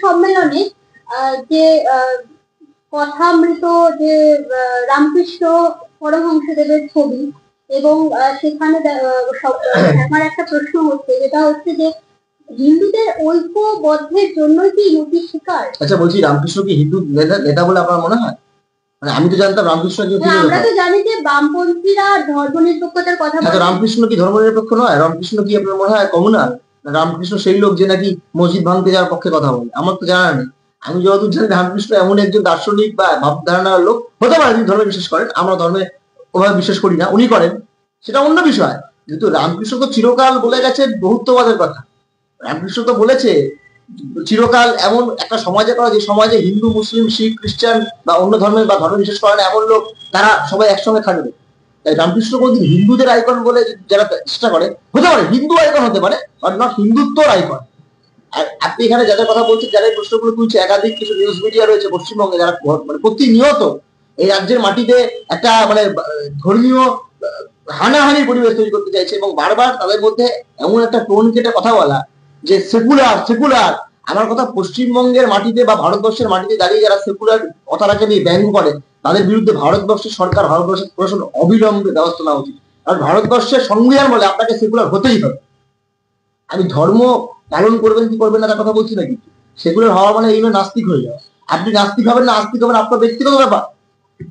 সম্মেলনে যে কথামৃত যে রামকৃষ্ণ পরমহংসদেবের ছবি, এবং সেখানে আমার একটা প্রশ্ন হচ্ছে, যেটা হচ্ছে যে হিন্দুদের ঐক্যবদ্ধের জন্য কি নতি স্বীকার? আচ্ছা, বলছি রামকৃষ্ণ কি হিন্দু নেতা বলে আপনার মনে হয়? মানে আমি তো জানতাম রামকৃষ্ণ আমরা তো জানি যে বামপন্থীরা ধর্মনিরপেক্ষতার কথা বলে। রামকৃষ্ণ কি ধর্মনিরপেক্ষ নয়? রামকৃষ্ণ কি আপনার মনে হয় কমিউনাল? রামকৃষ্ণ সেই লোক যে নাকি মসজিদ ভাঙতে যাওয়ার পক্ষে কথা বলে? আমার তো জানা নেই। আমি যতদূর জানি রামকৃষ্ণ এমন একজন দার্শনিক বা ভাবধারণার লোক, হতে পারে তিনি ধর্মে বিশ্বাস করেন, আমরা ধর্মে ওভাবে বিশ্বাস করি না, উনি করেন, সেটা অন্য বিষয়। কিন্তু রামকৃষ্ণ তো চিরকাল বলে গেছেন বহুত্ববাদের কথা। রামকৃষ্ণ তো বলেছে চিরকাল এমন একটা সমাজে করা, যে সমাজে হিন্দু, মুসলিম, শিখ, খ্রিস্টান বা অন্য ধর্মের বা ধর্ম বিশ্বাস করে না এমন লোক, তারা সবাই একসঙ্গে থাকবে। তাই রামকৃষ্ণ কোনদিন হিন্দুদের আইকন বলে যারা চেষ্টা করে, হতে পারে হিন্দু আইকন হতে পারে, বাট নট হিন্দুত্বর আইকন। আর আপনি এখানে যাদের কথা বলছেন, যারা এই প্রশ্নগুলো তুলছে, একাধিক কিছু নিউজ মিডিয়া রয়েছে পশ্চিমবঙ্গে, যারা মানে প্রতিনিয়ত এই রাজ্যের মাটিতে একটা মানে ধর্মীয় হানাহানির পরিবেশ তৈরি করতে চাইছে, এবং বারবার তাদের মধ্যে এমন একটা টোন কেটে কথা বলা যে সেকুলার সেকুলার। আমার কথা, পশ্চিমবঙ্গের মাটিতে বা ভারতবর্ষের মাটিতে দাঁড়িয়ে যারা সেকুলার কথাটাকে নিয়ে ব্যঙ্গ করে, তাদের বিরুদ্ধে ভারতবর্ষের সরকার, ভারতবর্ষের প্রশাসন অবিলম্বে ব্যবস্থা নেওয়া উচিত। কারণ ভারতবর্ষের সংবিধান বলে আপনাকে সেকুলার হতেই হবে। আমি ধর্ম পালন করবেন কি করবেন না তার কথা বলছি না, কিন্তু সেকুলার হওয়া মানে এই নয় নাস্তিক হয়ে যাওয়া। আপনি নাস্তিক হবেন না আস্তিক হবেন আপনার ব্যক্তিগত ব্যাপার,